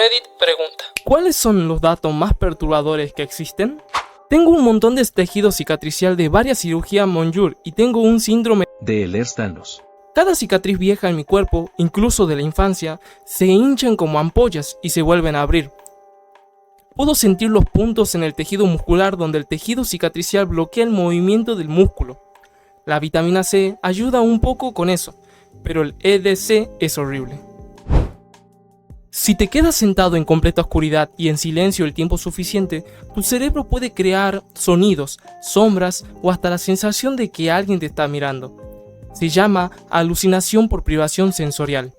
Reddit pregunta: ¿cuáles son los datos más perturbadores que existen? Tengo un montón de tejido cicatricial de varias cirugías Monjour y tengo un síndrome de Ehlers-Danlos. Cada cicatriz vieja en mi cuerpo, incluso de la infancia, se hinchan como ampollas y se vuelven a abrir. Puedo sentir los puntos en el tejido muscular donde el tejido cicatricial bloquea el movimiento del músculo. La vitamina C ayuda un poco con eso, pero el EDC es horrible. Si te quedas sentado en completa oscuridad y en silencio el tiempo suficiente, tu cerebro puede crear sonidos, sombras o hasta la sensación de que alguien te está mirando. Se llama alucinación por privación sensorial.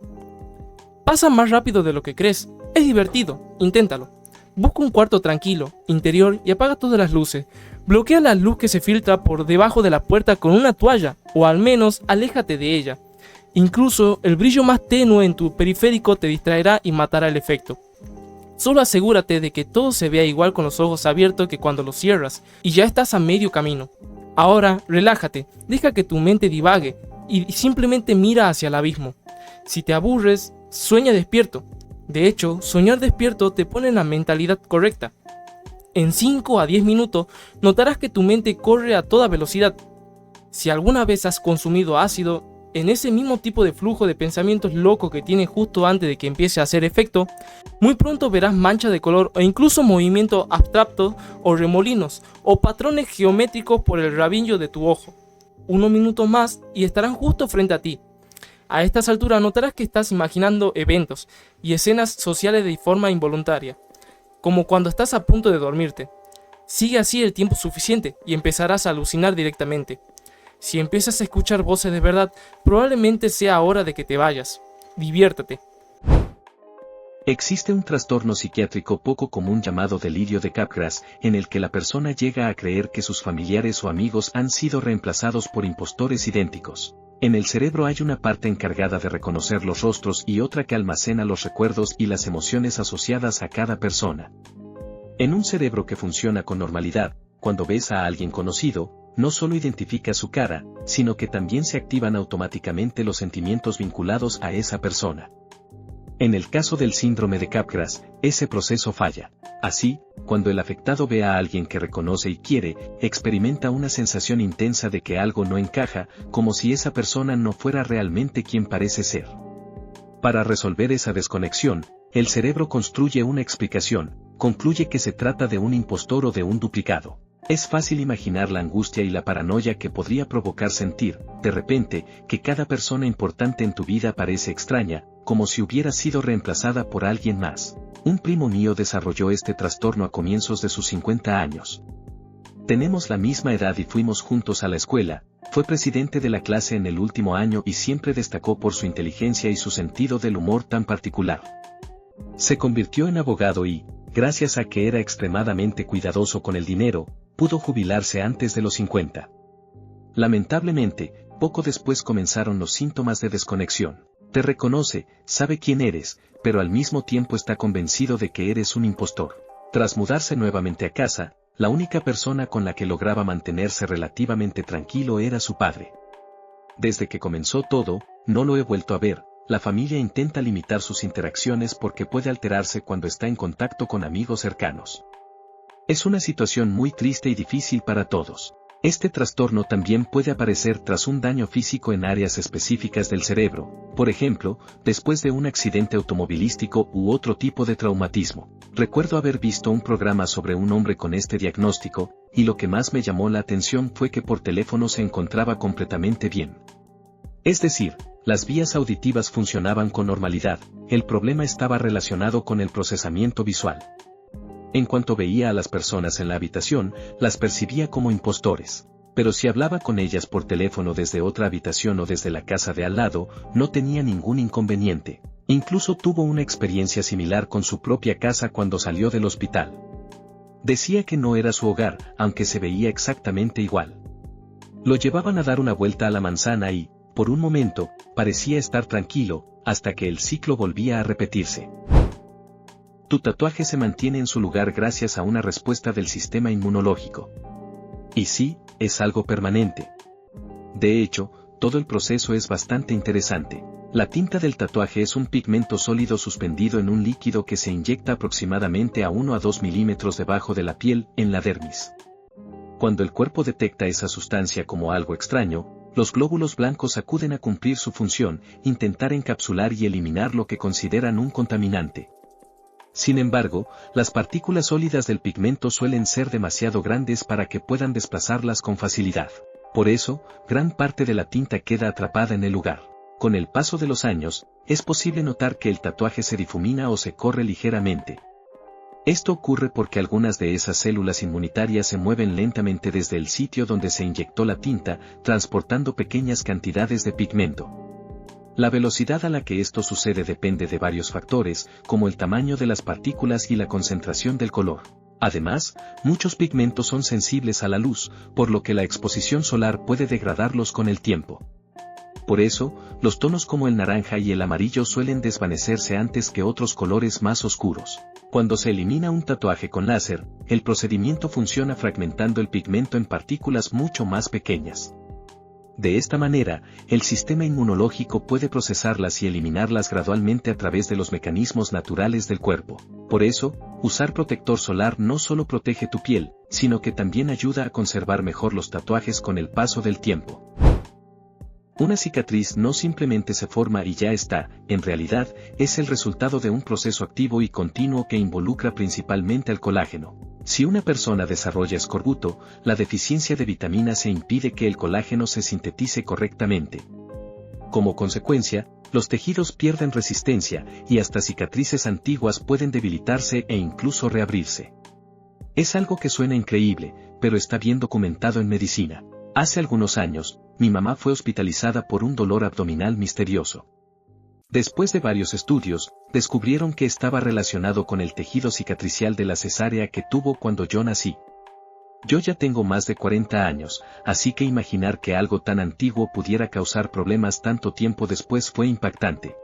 Pasa más rápido de lo que crees. Es divertido, inténtalo. Busca un cuarto tranquilo, interior y apaga todas las luces. Bloquea la luz que se filtra por debajo de la puerta con una toalla, o al menos aléjate de ella. Incluso el brillo más tenue en tu periférico te distraerá y matará el efecto. Solo asegúrate de que todo se vea igual con los ojos abiertos que cuando los cierras, y ya estás a medio camino. Ahora, relájate, deja que tu mente divague y simplemente mira hacia el abismo. Si te aburres, sueña despierto. De hecho, soñar despierto te pone en la mentalidad correcta. En 5 a 10 minutos notarás que tu mente corre a toda velocidad. Si alguna vez has consumido ácido, en ese mismo tipo de flujo de pensamientos loco que tienes justo antes de que empiece a hacer efecto, muy pronto verás manchas de color o incluso movimientos abstractos o remolinos o patrones geométricos por el rabillo de tu ojo. Unos minutos más y estarán justo frente a ti. A estas alturas notarás que estás imaginando eventos y escenas sociales de forma involuntaria, como cuando estás a punto de dormirte. Sigue así el tiempo suficiente y empezarás a alucinar directamente. Si empiezas a escuchar voces de verdad, probablemente sea hora de que te vayas. Diviértete. Existe un trastorno psiquiátrico poco común llamado delirio de Capgras, en el que la persona llega a creer que sus familiares o amigos han sido reemplazados por impostores idénticos. En el cerebro hay una parte encargada de reconocer los rostros y otra que almacena los recuerdos y las emociones asociadas a cada persona. En un cerebro que funciona con normalidad, cuando ves a alguien conocido, no solo identifica su cara, sino que también se activan automáticamente los sentimientos vinculados a esa persona. En el caso del síndrome de Capgras, ese proceso falla. Así, cuando el afectado ve a alguien que reconoce y quiere, experimenta una sensación intensa de que algo no encaja, como si esa persona no fuera realmente quien parece ser. Para resolver esa desconexión, el cerebro construye una explicación, concluye que se trata de un impostor o de un duplicado. Es fácil imaginar la angustia y la paranoia que podría provocar sentir, de repente, que cada persona importante en tu vida parece extraña, como si hubiera sido reemplazada por alguien más. Un primo mío desarrolló este trastorno a comienzos de sus 50 años. Tenemos la misma edad y fuimos juntos a la escuela, fue presidente de la clase en el último año y siempre destacó por su inteligencia y su sentido del humor tan particular. Se convirtió en abogado y, gracias a que era extremadamente cuidadoso con el dinero, pudo jubilarse antes de los 50. Lamentablemente, poco después comenzaron los síntomas de desconexión. Te reconoce, sabe quién eres, pero al mismo tiempo está convencido de que eres un impostor. Tras mudarse nuevamente a casa, la única persona con la que lograba mantenerse relativamente tranquilo era su padre. Desde que comenzó todo, no lo he vuelto a ver. La familia intenta limitar sus interacciones porque puede alterarse cuando está en contacto con amigos cercanos. Es una situación muy triste y difícil para todos. Este trastorno también puede aparecer tras un daño físico en áreas específicas del cerebro, por ejemplo, después de un accidente automovilístico u otro tipo de traumatismo. Recuerdo haber visto un programa sobre un hombre con este diagnóstico, y lo que más me llamó la atención fue que por teléfono se encontraba completamente bien. Es decir, las vías auditivas funcionaban con normalidad, el problema estaba relacionado con el procesamiento visual. En cuanto veía a las personas en la habitación, las percibía como impostores. Pero si hablaba con ellas por teléfono desde otra habitación o desde la casa de al lado, no tenía ningún inconveniente. Incluso tuvo una experiencia similar con su propia casa cuando salió del hospital. Decía que no era su hogar, aunque se veía exactamente igual. Lo llevaban a dar una vuelta a la manzana y, por un momento, parecía estar tranquilo, hasta que el ciclo volvía a repetirse. Tu tatuaje se mantiene en su lugar gracias a una respuesta del sistema inmunológico. Y sí, es algo permanente. De hecho, todo el proceso es bastante interesante. La tinta del tatuaje es un pigmento sólido suspendido en un líquido que se inyecta aproximadamente a 1 a 2 milímetros debajo de la piel, en la dermis. Cuando el cuerpo detecta esa sustancia como algo extraño, los glóbulos blancos acuden a cumplir su función, intentar encapsular y eliminar lo que consideran un contaminante. Sin embargo, las partículas sólidas del pigmento suelen ser demasiado grandes para que puedan desplazarlas con facilidad. Por eso, gran parte de la tinta queda atrapada en el lugar. Con el paso de los años, es posible notar que el tatuaje se difumina o se corre ligeramente. Esto ocurre porque algunas de esas células inmunitarias se mueven lentamente desde el sitio donde se inyectó la tinta, transportando pequeñas cantidades de pigmento. La velocidad a la que esto sucede depende de varios factores, como el tamaño de las partículas y la concentración del color. Además, muchos pigmentos son sensibles a la luz, por lo que la exposición solar puede degradarlos con el tiempo. Por eso, los tonos como el naranja y el amarillo suelen desvanecerse antes que otros colores más oscuros. Cuando se elimina un tatuaje con láser, el procedimiento funciona fragmentando el pigmento en partículas mucho más pequeñas. De esta manera, el sistema inmunológico puede procesarlas y eliminarlas gradualmente a través de los mecanismos naturales del cuerpo. Por eso, usar protector solar no solo protege tu piel, sino que también ayuda a conservar mejor los tatuajes con el paso del tiempo. Una cicatriz no simplemente se forma y ya está, en realidad, es el resultado de un proceso activo y continuo que involucra principalmente al colágeno. Si una persona desarrolla escorbuto, la deficiencia de vitamina C impide que el colágeno se sintetice correctamente. Como consecuencia, los tejidos pierden resistencia, y hasta cicatrices antiguas pueden debilitarse e incluso reabrirse. Es algo que suena increíble, pero está bien documentado en medicina. Hace algunos años, mi mamá fue hospitalizada por un dolor abdominal misterioso. Después de varios estudios, descubrieron que estaba relacionado con el tejido cicatricial de la cesárea que tuvo cuando yo nací. Yo ya tengo más de 40 años, así que imaginar que algo tan antiguo pudiera causar problemas tanto tiempo después fue impactante.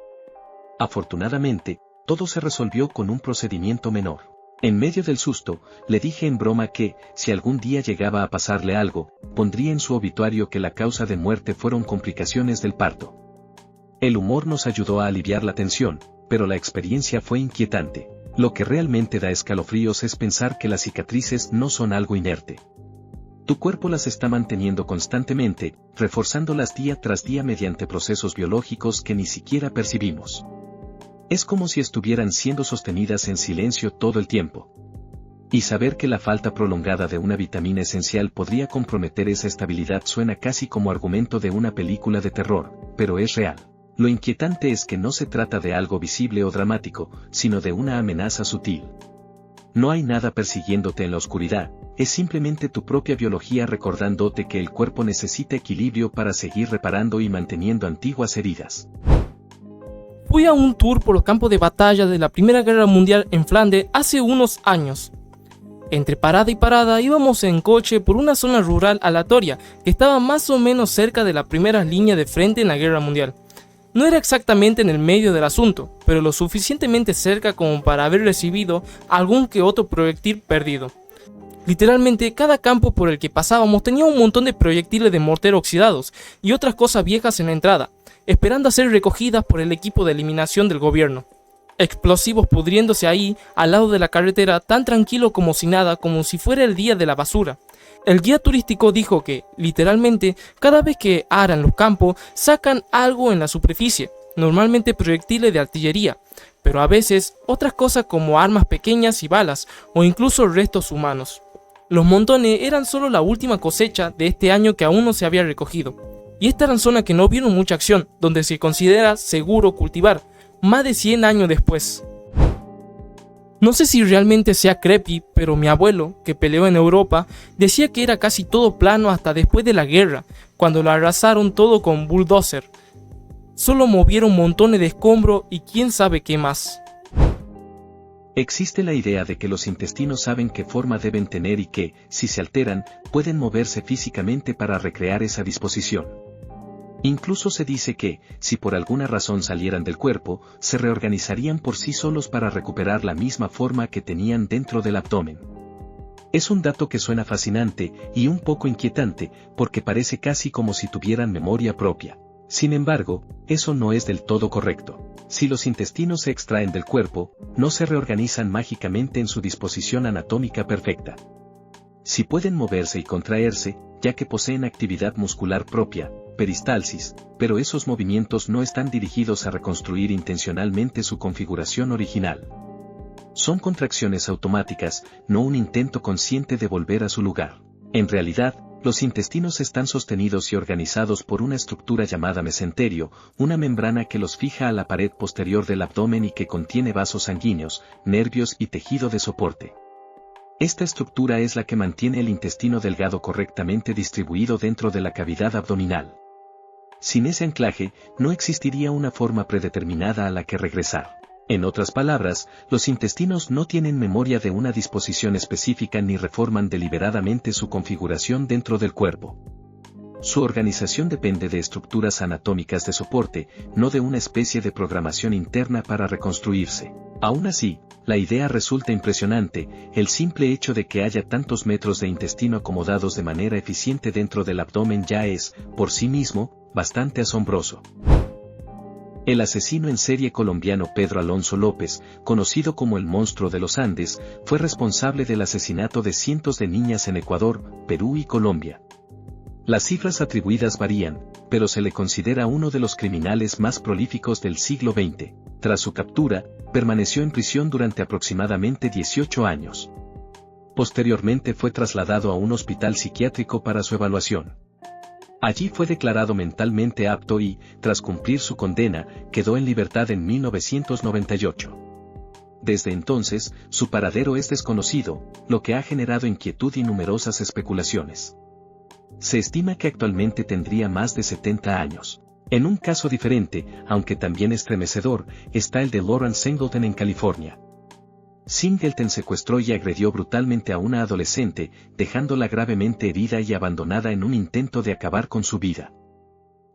Afortunadamente, todo se resolvió con un procedimiento menor. En medio del susto, le dije en broma que, si algún día llegaba a pasarle algo, pondría en su obituario que la causa de muerte fueron complicaciones del parto. El humor nos ayudó a aliviar la tensión, pero la experiencia fue inquietante. Lo que realmente da escalofríos es pensar que las cicatrices no son algo inerte. Tu cuerpo las está manteniendo constantemente, reforzándolas día tras día mediante procesos biológicos que ni siquiera percibimos. Es como si estuvieran siendo sostenidas en silencio todo el tiempo. Y saber que la falta prolongada de una vitamina esencial podría comprometer esa estabilidad suena casi como argumento de una película de terror, pero es real. Lo inquietante es que no se trata de algo visible o dramático, sino de una amenaza sutil. No hay nada persiguiéndote en la oscuridad, es simplemente tu propia biología recordándote que el cuerpo necesita equilibrio para seguir reparando y manteniendo antiguas heridas. Fui a un tour por los campos de batalla de la Primera Guerra Mundial en Flandes hace unos años. Entre parada y parada íbamos en coche por una zona rural aleatoria que estaba más o menos cerca de la primera línea de frente en la Guerra Mundial. No era exactamente en el medio del asunto, pero lo suficientemente cerca como para haber recibido algún que otro proyectil perdido. Literalmente, cada campo por el que pasábamos tenía un montón de proyectiles de mortero oxidados y otras cosas viejas en la entrada, esperando a ser recogidas por el equipo de eliminación del gobierno. Explosivos pudriéndose ahí, al lado de la carretera, tan tranquilo como si nada, como si fuera el día de la basura. El guía turístico dijo que, literalmente, cada vez que aran los campos, sacan algo en la superficie, normalmente proyectiles de artillería, pero a veces otras cosas como armas pequeñas y balas, o incluso restos humanos. Los montones eran solo la última cosecha de este año que aún no se había recogido. Y esta era zona que no vieron mucha acción, donde se considera seguro cultivar, más de 100 años después. No sé si realmente sea creepy, pero mi abuelo, que peleó en Europa, decía que era casi todo plano hasta después de la guerra, cuando lo arrasaron todo con bulldozer. Solo movieron montones de escombros y quién sabe qué más. Existe la idea de que los intestinos saben qué forma deben tener y que, si se alteran, pueden moverse físicamente para recrear esa disposición. Incluso se dice que, si por alguna razón salieran del cuerpo, se reorganizarían por sí solos para recuperar la misma forma que tenían dentro del abdomen. Es un dato que suena fascinante y un poco inquietante, porque parece casi como si tuvieran memoria propia. Sin embargo, eso no es del todo correcto. Si los intestinos se extraen del cuerpo, no se reorganizan mágicamente en su disposición anatómica perfecta. Sí pueden moverse y contraerse, ya que poseen actividad muscular propia, peristalsis, pero esos movimientos no están dirigidos a reconstruir intencionalmente su configuración original. Son contracciones automáticas, no un intento consciente de volver a su lugar. En realidad, los intestinos están sostenidos y organizados por una estructura llamada mesenterio, una membrana que los fija a la pared posterior del abdomen y que contiene vasos sanguíneos, nervios y tejido de soporte. Esta estructura es la que mantiene el intestino delgado correctamente distribuido dentro de la cavidad abdominal. Sin ese anclaje, no existiría una forma predeterminada a la que regresar. En otras palabras, los intestinos no tienen memoria de una disposición específica ni reforman deliberadamente su configuración dentro del cuerpo. Su organización depende de estructuras anatómicas de soporte, no de una especie de programación interna para reconstruirse. Aún así, la idea resulta impresionante, el simple hecho de que haya tantos metros de intestino acomodados de manera eficiente dentro del abdomen ya es, por sí mismo, bastante asombroso. El asesino en serie colombiano Pedro Alonso López, conocido como el monstruo de los Andes, fue responsable del asesinato de cientos de niñas en Ecuador, Perú y Colombia. Las cifras atribuidas varían, pero se le considera uno de los criminales más prolíficos del siglo XX. Tras su captura, permaneció en prisión durante aproximadamente 18 años. Posteriormente fue trasladado a un hospital psiquiátrico para su evaluación. Allí fue declarado mentalmente apto y, tras cumplir su condena, quedó en libertad en 1998. Desde entonces, su paradero es desconocido, lo que ha generado inquietud y numerosas especulaciones. Se estima que actualmente tendría más de 70 años. En un caso diferente, aunque también estremecedor, está el de Lawrence Singleton en California. Singleton secuestró y agredió brutalmente a una adolescente, dejándola gravemente herida y abandonada en un intento de acabar con su vida.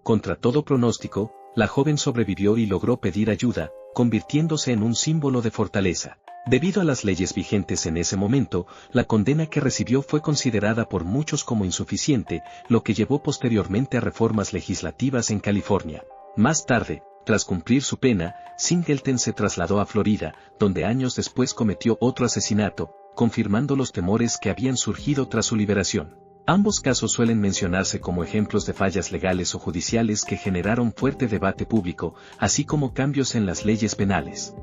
Contra todo pronóstico, la joven sobrevivió y logró pedir ayuda, convirtiéndose en un símbolo de fortaleza. Debido a las leyes vigentes en ese momento, la condena que recibió fue considerada por muchos como insuficiente, lo que llevó posteriormente a reformas legislativas en California. Más tarde, tras cumplir su pena, Singleton se trasladó a Florida, donde años después cometió otro asesinato, confirmando los temores que habían surgido tras su liberación. Ambos casos suelen mencionarse como ejemplos de fallas legales o judiciales que generaron fuerte debate público, así como cambios en las leyes penales.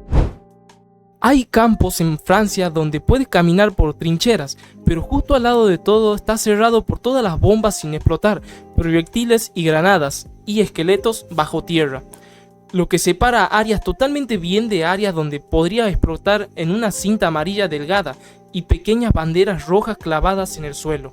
Hay campos en Francia donde puedes caminar por trincheras, pero justo al lado de todo está cerrado por todas las bombas sin explotar, proyectiles y granadas, y esqueletos bajo tierra. Lo que separa áreas totalmente bien de áreas donde podría explotar en una cinta amarilla delgada y pequeñas banderas rojas clavadas en el suelo.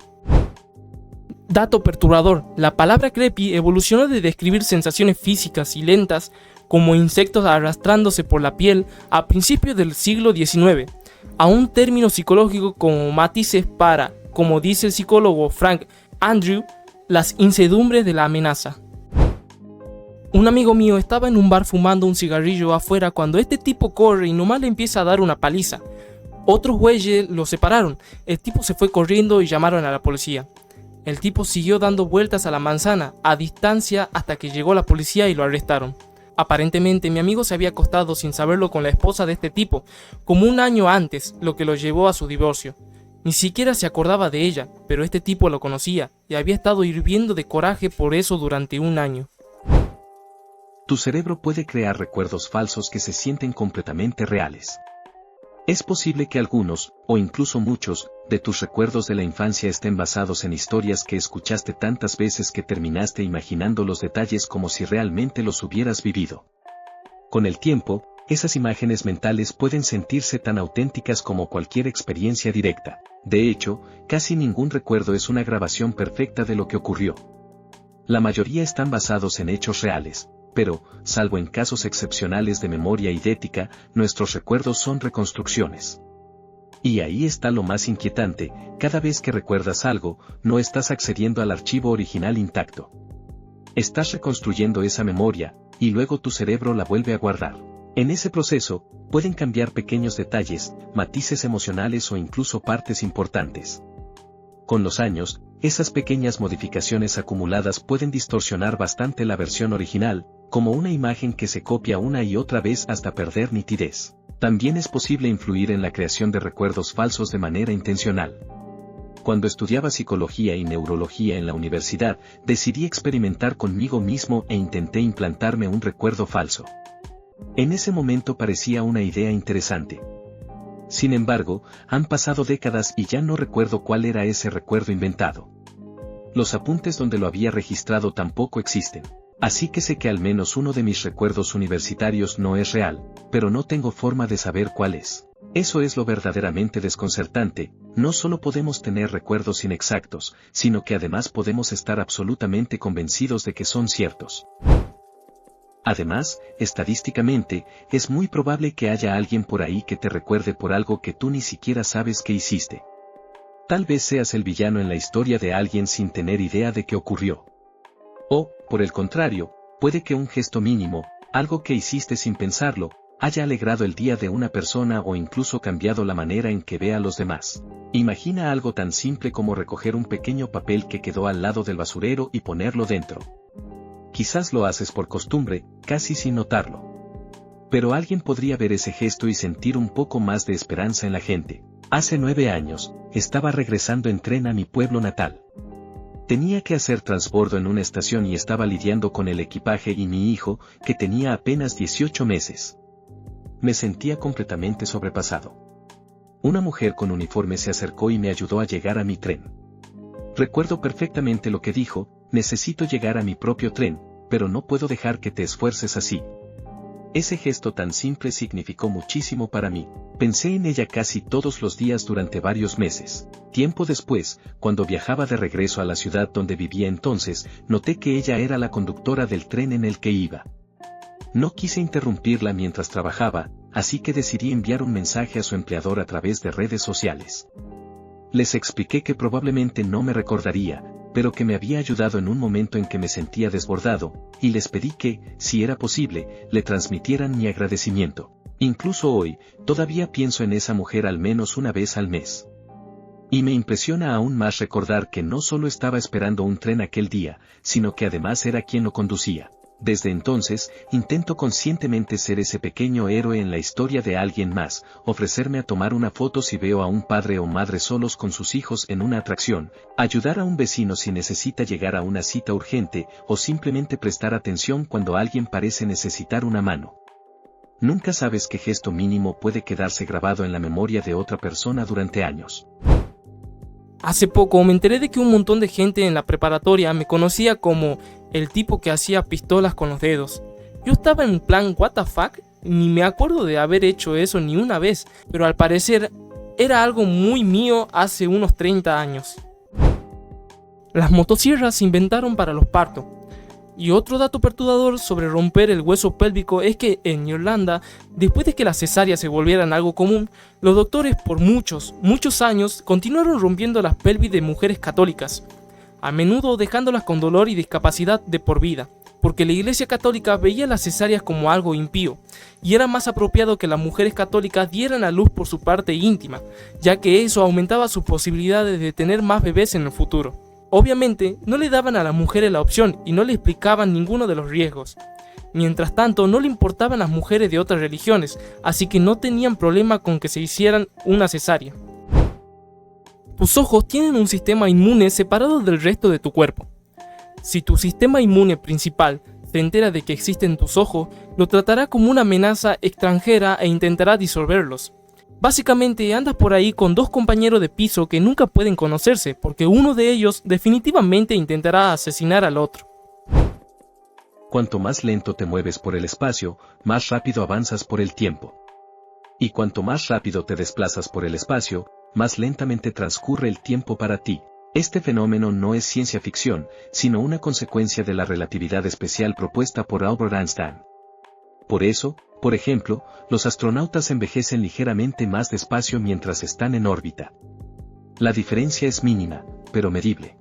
Dato perturbador, la palabra creepy evolucionó de describir sensaciones físicas y lentas como insectos arrastrándose por la piel a principios del siglo XIX, a un término psicológico como matices para, como dice el psicólogo Frank Andrew, las incertidumbres de la amenaza. Un amigo mío estaba en un bar fumando un cigarrillo afuera cuando este tipo corre y nomás le empieza a dar una paliza. Otros güeyes lo separaron, el tipo se fue corriendo y llamaron a la policía. El tipo siguió dando vueltas a la manzana, a distancia, hasta que llegó la policía y lo arrestaron. Aparentemente mi amigo se había acostado sin saberlo con la esposa de este tipo, como un año antes, lo que lo llevó a su divorcio. Ni siquiera se acordaba de ella, pero este tipo lo conocía y había estado hirviendo de coraje por eso durante un año. Tu cerebro puede crear recuerdos falsos que se sienten completamente reales. Es posible que algunos, o incluso muchos, de tus recuerdos de la infancia estén basados en historias que escuchaste tantas veces que terminaste imaginando los detalles como si realmente los hubieras vivido. Con el tiempo, esas imágenes mentales pueden sentirse tan auténticas como cualquier experiencia directa. De hecho, casi ningún recuerdo es una grabación perfecta de lo que ocurrió. La mayoría están basados en hechos reales. Pero, salvo en casos excepcionales de memoria idética, nuestros recuerdos son reconstrucciones. Y ahí está lo más inquietante, cada vez que recuerdas algo, no estás accediendo al archivo original intacto. Estás reconstruyendo esa memoria, y luego tu cerebro la vuelve a guardar. En ese proceso, pueden cambiar pequeños detalles, matices emocionales o incluso partes importantes. Con los años, esas pequeñas modificaciones acumuladas pueden distorsionar bastante la versión original, como una imagen que se copia una y otra vez hasta perder nitidez. También es posible influir en la creación de recuerdos falsos de manera intencional. Cuando estudiaba psicología y neurología en la universidad, decidí experimentar conmigo mismo e intenté implantarme un recuerdo falso. En ese momento parecía una idea interesante. Sin embargo, han pasado décadas y ya no recuerdo cuál era ese recuerdo inventado. Los apuntes donde lo había registrado tampoco existen. Así que sé que al menos uno de mis recuerdos universitarios no es real, pero no tengo forma de saber cuál es. Eso es lo verdaderamente desconcertante, no solo podemos tener recuerdos inexactos, sino que además podemos estar absolutamente convencidos de que son ciertos. Además, estadísticamente, es muy probable que haya alguien por ahí que te recuerde por algo que tú ni siquiera sabes que hiciste. Tal vez seas el villano en la historia de alguien sin tener idea de qué ocurrió. O, por el contrario, puede que un gesto mínimo, algo que hiciste sin pensarlo, haya alegrado el día de una persona o incluso cambiado la manera en que ve a los demás. Imagina algo tan simple como recoger un pequeño papel que quedó al lado del basurero y ponerlo dentro. Quizás lo haces por costumbre, casi sin notarlo. Pero alguien podría ver ese gesto y sentir un poco más de esperanza en la gente. Hace 9 años, estaba regresando en tren a mi pueblo natal. Tenía que hacer transbordo en una estación y estaba lidiando con el equipaje y mi hijo, que tenía apenas 18 meses. Me sentía completamente sobrepasado. Una mujer con uniforme se acercó y me ayudó a llegar a mi tren. Recuerdo perfectamente lo que dijo: necesito llegar a mi propio tren, pero no puedo dejar que te esfuerces así. Ese gesto tan simple significó muchísimo para mí. Pensé en ella casi todos los días durante varios meses. Tiempo después, cuando viajaba de regreso a la ciudad donde vivía entonces, noté que ella era la conductora del tren en el que iba. No quise interrumpirla mientras trabajaba, así que decidí enviar un mensaje a su empleador a través de redes sociales. Les expliqué que probablemente no me recordaría, pero que me había ayudado en un momento en que me sentía desbordado, y les pedí que, si era posible, le transmitieran mi agradecimiento. Incluso hoy, todavía pienso en esa mujer al menos una vez al mes. Y me impresiona aún más recordar que no solo estaba esperando un tren aquel día, sino que además era quien lo conducía. Desde entonces, intento conscientemente ser ese pequeño héroe en la historia de alguien más, ofrecerme a tomar una foto si veo a un padre o madre solos con sus hijos en una atracción, ayudar a un vecino si necesita llegar a una cita urgente, o simplemente prestar atención cuando alguien parece necesitar una mano. Nunca sabes qué gesto mínimo puede quedarse grabado en la memoria de otra persona durante años. Hace poco me enteré de que un montón de gente en la preparatoria me conocía como el tipo que hacía pistolas con los dedos. Yo estaba en plan what the fuck, ni me acuerdo de haber hecho eso ni una vez, pero al parecer era algo muy mío hace unos 30 años. Las motosierras se inventaron para los partos. Y otro dato perturbador sobre romper el hueso pélvico es que en Irlanda, después de que las cesáreas se volvieran algo común, los doctores por muchos años continuaron rompiendo las pelvis de mujeres católicas, a menudo dejándolas con dolor y discapacidad de por vida, porque la Iglesia Católica veía las cesáreas como algo impío, y era más apropiado que las mujeres católicas dieran a luz por su parte íntima, ya que eso aumentaba sus posibilidades de tener más bebés en el futuro. Obviamente, no le daban a las mujeres la opción y no le explicaban ninguno de los riesgos. Mientras tanto, no le importaban las mujeres de otras religiones, así que no tenían problema con que se hicieran una cesárea. Tus ojos tienen un sistema inmune separado del resto de tu cuerpo. Si tu sistema inmune principal se entera de que existen tus ojos, lo tratará como una amenaza extranjera e intentará disolverlos. Básicamente andas por ahí con dos compañeros de piso que nunca pueden conocerse, porque uno de ellos definitivamente intentará asesinar al otro. Cuanto más lento te mueves por el espacio, más rápido avanzas por el tiempo. Y cuanto más rápido te desplazas por el espacio, más lentamente transcurre el tiempo para ti. Este fenómeno no es ciencia ficción, sino una consecuencia de la relatividad especial propuesta por Albert Einstein. Por eso, por ejemplo, los astronautas envejecen ligeramente más despacio mientras están en órbita. La diferencia es mínima, pero medible.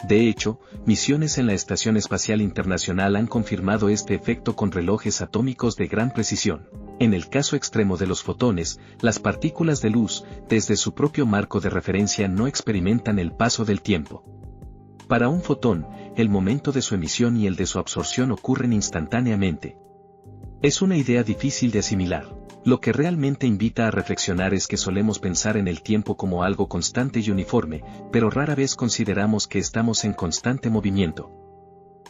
De hecho, misiones en la Estación Espacial Internacional han confirmado este efecto con relojes atómicos de gran precisión. En el caso extremo de los fotones, las partículas de luz, desde su propio marco de referencia no experimentan el paso del tiempo. Para un fotón, el momento de su emisión y el de su absorción ocurren instantáneamente. Es una idea difícil de asimilar. Lo que realmente invita a reflexionar es que solemos pensar en el tiempo como algo constante y uniforme, pero rara vez consideramos que estamos en constante movimiento.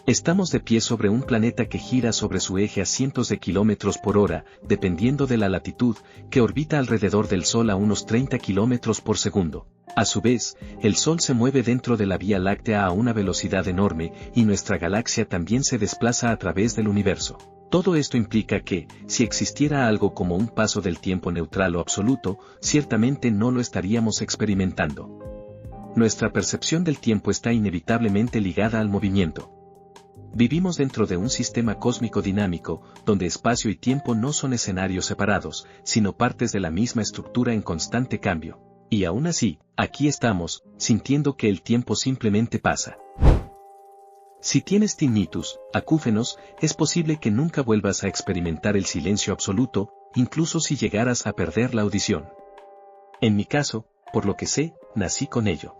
Estamos de pie sobre un planeta que gira sobre su eje a cientos de kilómetros por hora, dependiendo de la latitud, que orbita alrededor del Sol a unos 30 kilómetros por segundo. A su vez, el Sol se mueve dentro de la Vía Láctea a una velocidad enorme, y nuestra galaxia también se desplaza a través del universo. Todo esto implica que, si existiera algo como un paso del tiempo neutral o absoluto, ciertamente no lo estaríamos experimentando. Nuestra percepción del tiempo está inevitablemente ligada al movimiento. Vivimos dentro de un sistema cósmico dinámico, donde espacio y tiempo no son escenarios separados, sino partes de la misma estructura en constante cambio. Y aún así, aquí estamos, sintiendo que el tiempo simplemente pasa. Si tienes tinnitus, acúfenos, es posible que nunca vuelvas a experimentar el silencio absoluto, incluso si llegaras a perder la audición. En mi caso, por lo que sé, nací con ello.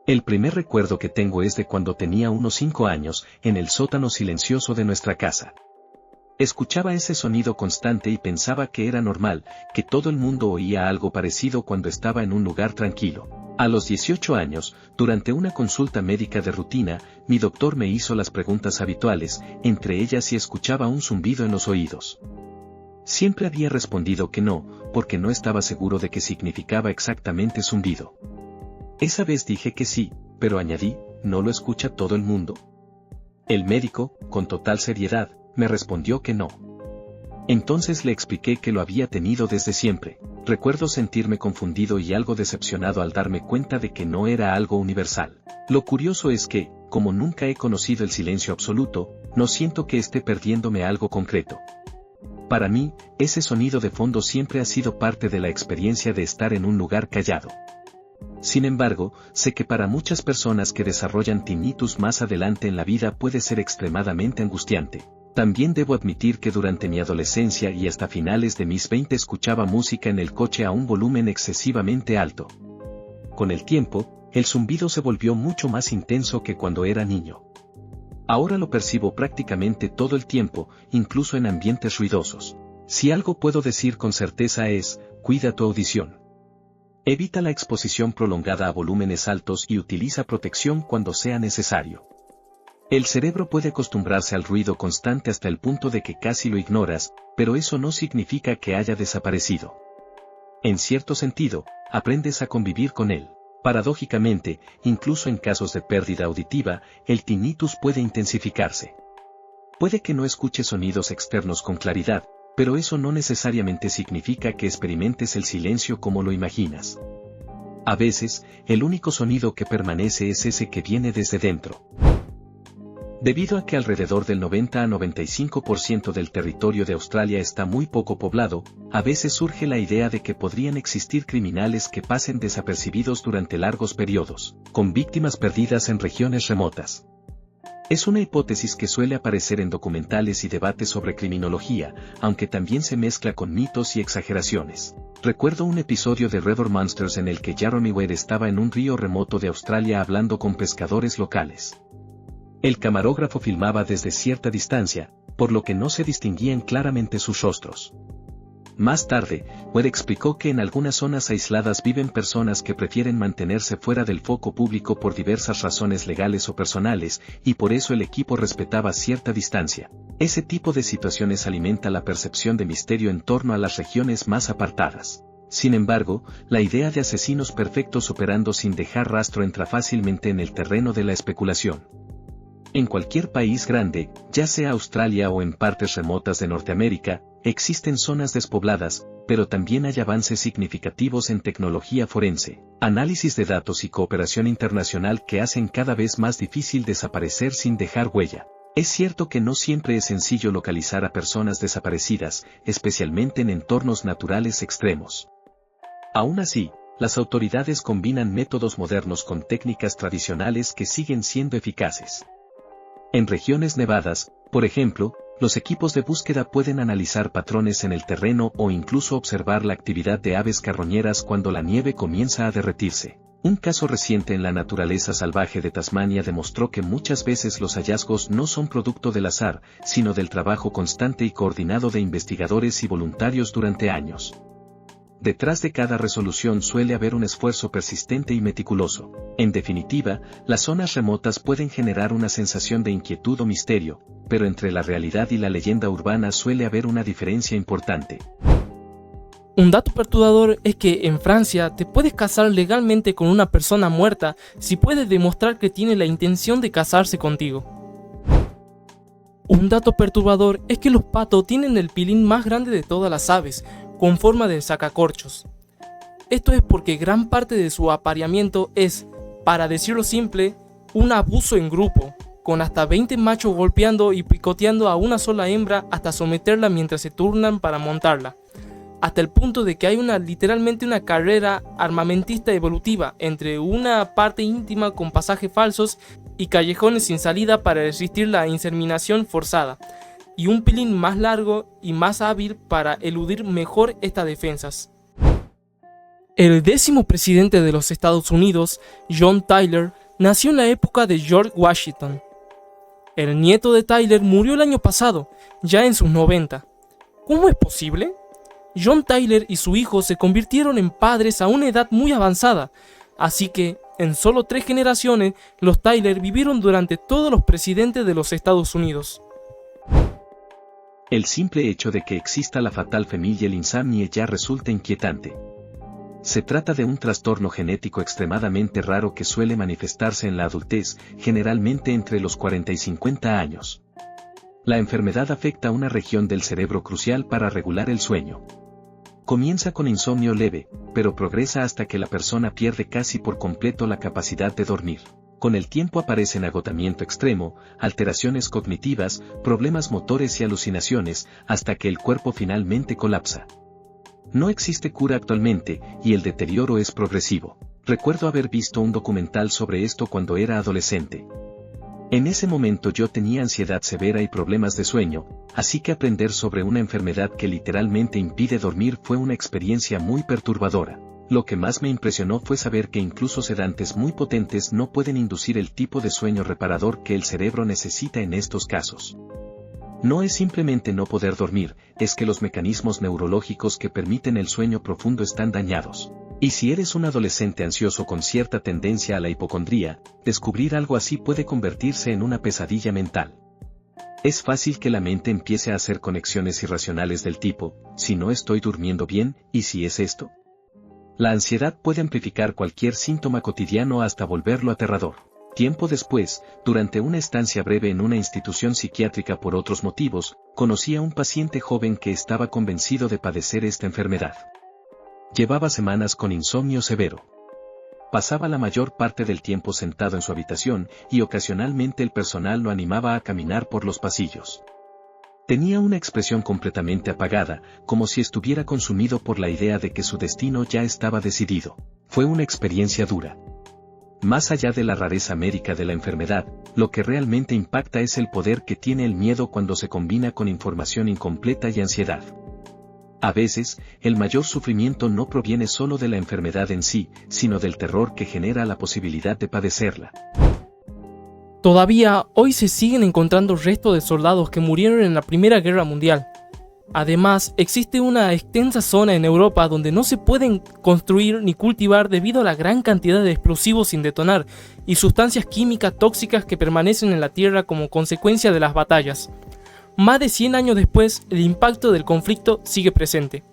El primer recuerdo que tengo es de cuando tenía unos 5 años, en el sótano silencioso de nuestra casa. Escuchaba ese sonido constante y pensaba que era normal, que todo el mundo oía algo parecido cuando estaba en un lugar tranquilo. A los 18 años, durante una consulta médica de rutina, mi doctor me hizo las preguntas habituales, entre ellas si escuchaba un zumbido en los oídos. Siempre había respondido que no, porque no estaba seguro de qué significaba exactamente zumbido. Esa vez dije que sí, pero añadí, ¿no lo escucha todo el mundo? El médico, con total seriedad, me respondió que no. Entonces le expliqué que lo había tenido desde siempre. Recuerdo sentirme confundido y algo decepcionado al darme cuenta de que no era algo universal. Lo curioso es que, como nunca he conocido el silencio absoluto, no siento que esté perdiéndome algo concreto. Para mí, ese sonido de fondo siempre ha sido parte de la experiencia de estar en un lugar callado. Sin embargo, sé que para muchas personas que desarrollan tinnitus más adelante en la vida puede ser extremadamente angustiante. También debo admitir que durante mi adolescencia y hasta finales de mis 20 escuchaba música en el coche a un volumen excesivamente alto. Con el tiempo, el zumbido se volvió mucho más intenso que cuando era niño. Ahora lo percibo prácticamente todo el tiempo, incluso en ambientes ruidosos. Si algo puedo decir con certeza es, cuida tu audición. Evita la exposición prolongada a volúmenes altos y utiliza protección cuando sea necesario. El cerebro puede acostumbrarse al ruido constante hasta el punto de que casi lo ignoras, pero eso no significa que haya desaparecido. En cierto sentido, aprendes a convivir con él. Paradójicamente, incluso en casos de pérdida auditiva, el tinnitus puede intensificarse. Puede que no escuches sonidos externos con claridad, pero eso no necesariamente significa que experimentes el silencio como lo imaginas. A veces, el único sonido que permanece es ese que viene desde dentro. Debido a que alrededor del 90 a 95% del territorio de Australia está muy poco poblado, a veces surge la idea de que podrían existir criminales que pasen desapercibidos durante largos periodos, con víctimas perdidas en regiones remotas. Es una hipótesis que suele aparecer en documentales y debates sobre criminología, aunque también se mezcla con mitos y exageraciones. Recuerdo un episodio de River Monsters en el que Jeremy Wade estaba en un río remoto de Australia hablando con pescadores locales. El camarógrafo filmaba desde cierta distancia, por lo que no se distinguían claramente sus rostros. Más tarde, Wade explicó que en algunas zonas aisladas viven personas que prefieren mantenerse fuera del foco público por diversas razones legales o personales, y por eso el equipo respetaba cierta distancia. Ese tipo de situaciones alimenta la percepción de misterio en torno a las regiones más apartadas. Sin embargo, la idea de asesinos perfectos operando sin dejar rastro entra fácilmente en el terreno de la especulación. En cualquier país grande, ya sea Australia o en partes remotas de Norteamérica, existen zonas despobladas, pero también hay avances significativos en tecnología forense, análisis de datos y cooperación internacional que hacen cada vez más difícil desaparecer sin dejar huella. Es cierto que no siempre es sencillo localizar a personas desaparecidas, especialmente en entornos naturales extremos. Aún así, las autoridades combinan métodos modernos con técnicas tradicionales que siguen siendo eficaces. En regiones nevadas, por ejemplo, Los equipos de búsqueda pueden analizar patrones en el terreno o incluso observar la actividad de aves carroñeras cuando la nieve comienza a derretirse. Un caso reciente en la naturaleza salvaje de Tasmania demostró que muchas veces los hallazgos no son producto del azar, sino del trabajo constante y coordinado de investigadores y voluntarios durante años. Detrás de cada resolución suele haber un esfuerzo persistente y meticuloso. En definitiva, las zonas remotas pueden generar una sensación de inquietud o misterio, pero entre la realidad y la leyenda urbana suele haber una diferencia importante. Un dato perturbador es que en Francia te puedes casar legalmente con una persona muerta si puedes demostrar que tiene la intención de casarse contigo. Un dato perturbador es que los patos tienen el pilín más grande de todas las aves, con forma de sacacorchos. Esto es porque gran parte de su apareamiento es, para decirlo simple, un abuso en grupo, con hasta 20 machos golpeando y picoteando a una sola hembra hasta someterla mientras se turnan para montarla, hasta el punto de que hay literalmente una carrera armamentista evolutiva entre una parte íntima con pasajes falsos y callejones sin salida para resistir la inseminación forzada, y un pilín más largo y más hábil para eludir mejor estas defensas. El 10º presidente de los Estados Unidos, John Tyler, nació en la época de George Washington. El nieto de Tyler murió el año pasado, ya en sus 90. ¿Cómo es posible? John Tyler y su hijo se convirtieron en padres a una edad muy avanzada, así que, en solo 3 generaciones, los Tyler vivieron durante todos los presidentes de los Estados Unidos. El simple hecho de que exista la fatal familial insomnie ya resulta inquietante. Se trata de un trastorno genético extremadamente raro que suele manifestarse en la adultez, generalmente entre los 40 y 50 años. La enfermedad afecta una región del cerebro crucial para regular el sueño. Comienza con insomnio leve, pero progresa hasta que la persona pierde casi por completo la capacidad de dormir. Con el tiempo aparecen agotamiento extremo, alteraciones cognitivas, problemas motores y alucinaciones, hasta que el cuerpo finalmente colapsa. No existe cura actualmente, y el deterioro es progresivo. Recuerdo haber visto un documental sobre esto cuando era adolescente. En ese momento yo tenía ansiedad severa y problemas de sueño, así que aprender sobre una enfermedad que literalmente impide dormir fue una experiencia muy perturbadora. Lo que más me impresionó fue saber que incluso sedantes muy potentes no pueden inducir el tipo de sueño reparador que el cerebro necesita en estos casos. No es simplemente no poder dormir, es que los mecanismos neurológicos que permiten el sueño profundo están dañados. Y si eres un adolescente ansioso con cierta tendencia a la hipocondría, descubrir algo así puede convertirse en una pesadilla mental. Es fácil que la mente empiece a hacer conexiones irracionales del tipo, si no estoy durmiendo bien, ¿y si es esto? La ansiedad puede amplificar cualquier síntoma cotidiano hasta volverlo aterrador. Tiempo después, durante una estancia breve en una institución psiquiátrica por otros motivos, conocí a un paciente joven que estaba convencido de padecer esta enfermedad. Llevaba semanas con insomnio severo. Pasaba la mayor parte del tiempo sentado en su habitación y ocasionalmente el personal lo animaba a caminar por los pasillos. Tenía una expresión completamente apagada, como si estuviera consumido por la idea de que su destino ya estaba decidido. Fue una experiencia dura. Más allá de la rareza médica de la enfermedad, lo que realmente impacta es el poder que tiene el miedo cuando se combina con información incompleta y ansiedad. A veces, el mayor sufrimiento no proviene solo de la enfermedad en sí, sino del terror que genera la posibilidad de padecerla. Todavía hoy se siguen encontrando restos de soldados que murieron en la Primera Guerra Mundial. Además, existe una extensa zona en Europa donde no se pueden construir ni cultivar debido a la gran cantidad de explosivos sin detonar y sustancias químicas tóxicas que permanecen en la tierra como consecuencia de las batallas. Más de 100 años después, el impacto del conflicto sigue presente.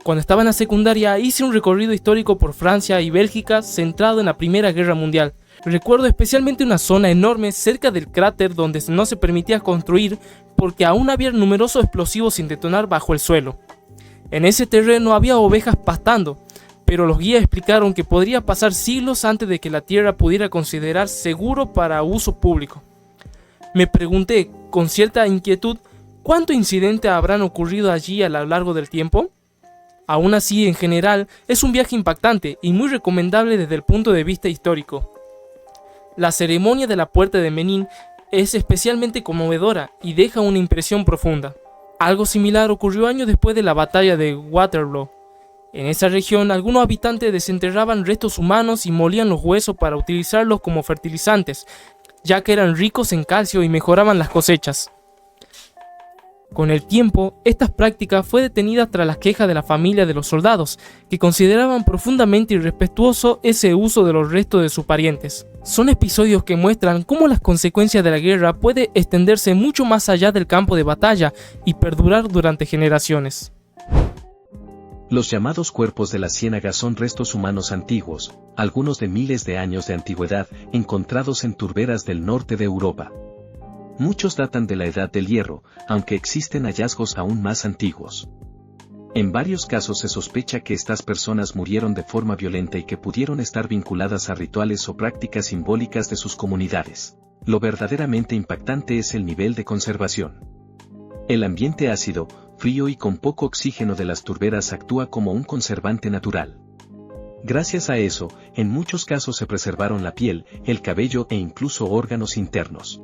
Cuando estaba en la secundaria hice un recorrido histórico por Francia y Bélgica centrado en la Primera Guerra Mundial. Recuerdo especialmente una zona enorme cerca del cráter donde no se permitía construir porque aún había numerosos explosivos sin detonar bajo el suelo. En ese terreno había ovejas pastando, pero los guías explicaron que podría pasar siglos antes de que la tierra pudiera considerar seguro para uso público. Me pregunté, con cierta inquietud, ¿cuántos incidentes habrán ocurrido allí a lo largo del tiempo? Aún así, en general, es un viaje impactante y muy recomendable desde el punto de vista histórico. La ceremonia de la Puerta de Menin es especialmente conmovedora y deja una impresión profunda. Algo similar ocurrió años después de la batalla de Waterloo. En esa región, algunos habitantes desenterraban restos humanos y molían los huesos para utilizarlos como fertilizantes, ya que eran ricos en calcio y mejoraban las cosechas. Con el tiempo, esta práctica fue detenida tras las quejas de la familia de los soldados, que consideraban profundamente irrespetuoso ese uso de los restos de sus parientes. Son episodios que muestran cómo las consecuencias de la guerra pueden extenderse mucho más allá del campo de batalla y perdurar durante generaciones. Los llamados cuerpos de la ciénaga son restos humanos antiguos, algunos de miles de años de antigüedad, encontrados en turberas del norte de Europa. Muchos datan de la Edad del Hierro, aunque existen hallazgos aún más antiguos. En varios casos se sospecha que estas personas murieron de forma violenta y que pudieron estar vinculadas a rituales o prácticas simbólicas de sus comunidades. Lo verdaderamente impactante es el nivel de conservación. El ambiente ácido, frío y con poco oxígeno de las turberas actúa como un conservante natural. Gracias a eso, en muchos casos se preservaron la piel, el cabello e incluso órganos internos.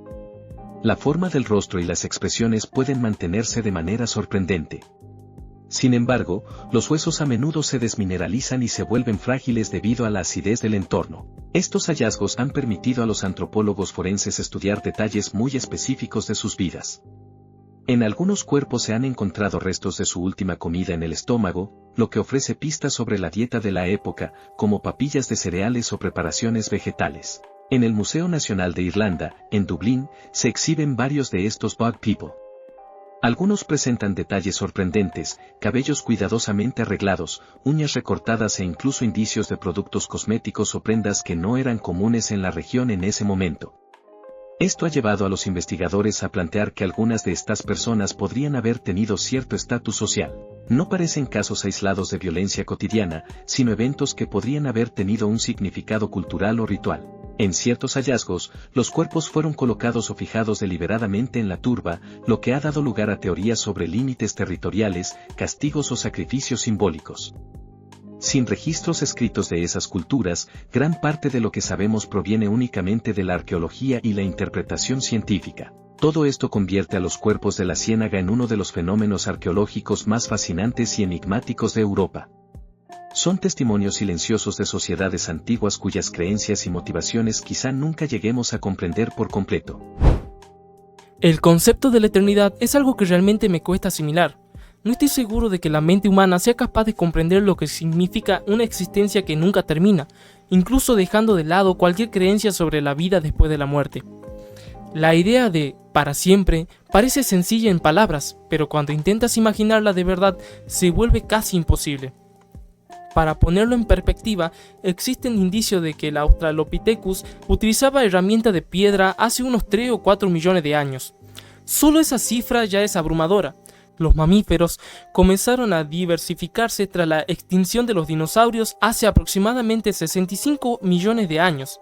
La forma del rostro y las expresiones pueden mantenerse de manera sorprendente. Sin embargo, los huesos a menudo se desmineralizan y se vuelven frágiles debido a la acidez del entorno. Estos hallazgos han permitido a los antropólogos forenses estudiar detalles muy específicos de sus vidas. En algunos cuerpos se han encontrado restos de su última comida en el estómago, lo que ofrece pistas sobre la dieta de la época, como papillas de cereales o preparaciones vegetales. En el Museo Nacional de Irlanda, en Dublín, se exhiben varios de estos Bog People. Algunos presentan detalles sorprendentes, cabellos cuidadosamente arreglados, uñas recortadas e incluso indicios de productos cosméticos o prendas que no eran comunes en la región en ese momento. Esto ha llevado a los investigadores a plantear que algunas de estas personas podrían haber tenido cierto estatus social. No parecen casos aislados de violencia cotidiana, sino eventos que podrían haber tenido un significado cultural o ritual. En ciertos hallazgos, los cuerpos fueron colocados o fijados deliberadamente en la turba, lo que ha dado lugar a teorías sobre límites territoriales, castigos o sacrificios simbólicos. Sin registros escritos de esas culturas, gran parte de lo que sabemos proviene únicamente de la arqueología y la interpretación científica. Todo esto convierte a los cuerpos de la ciénaga en uno de los fenómenos arqueológicos más fascinantes y enigmáticos de Europa. Son testimonios silenciosos de sociedades antiguas cuyas creencias y motivaciones quizá nunca lleguemos a comprender por completo. El concepto de la eternidad es algo que realmente me cuesta asimilar. No estoy seguro de que la mente humana sea capaz de comprender lo que significa una existencia que nunca termina, incluso dejando de lado cualquier creencia sobre la vida después de la muerte. La idea de para siempre parece sencilla en palabras, pero cuando intentas imaginarla de verdad se vuelve casi imposible. Para ponerlo en perspectiva, existen indicios de que el Australopithecus utilizaba herramientas de piedra hace unos 3 o 4 millones de años. Solo esa cifra ya es abrumadora. Los mamíferos comenzaron a diversificarse tras la extinción de los dinosaurios hace aproximadamente 65 millones de años.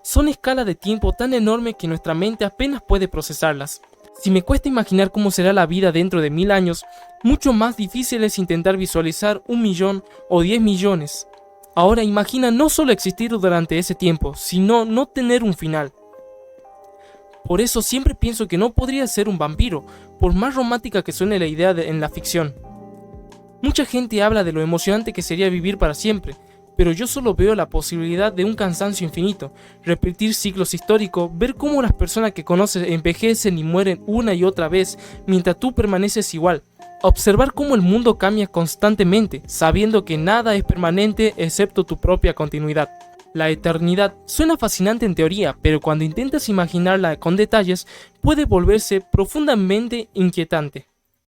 Son escalas de tiempo tan enormes que nuestra mente apenas puede procesarlas. Si me cuesta imaginar cómo será la vida dentro de 1000 años, mucho más difícil es intentar visualizar 1 millón o 10 millones. Ahora imagina no solo existir durante ese tiempo, sino no tener un final. Por eso siempre pienso que no podría ser un vampiro, por más romántica que suene la idea en la ficción. Mucha gente habla de lo emocionante que sería vivir para siempre, pero yo solo veo la posibilidad de un cansancio infinito, repetir ciclos históricos, ver cómo las personas que conoces envejecen y mueren una y otra vez mientras tú permaneces igual, observar cómo el mundo cambia constantemente, sabiendo que nada es permanente excepto tu propia continuidad. La eternidad suena fascinante en teoría, pero cuando intentas imaginarla con detalles, puede volverse profundamente inquietante.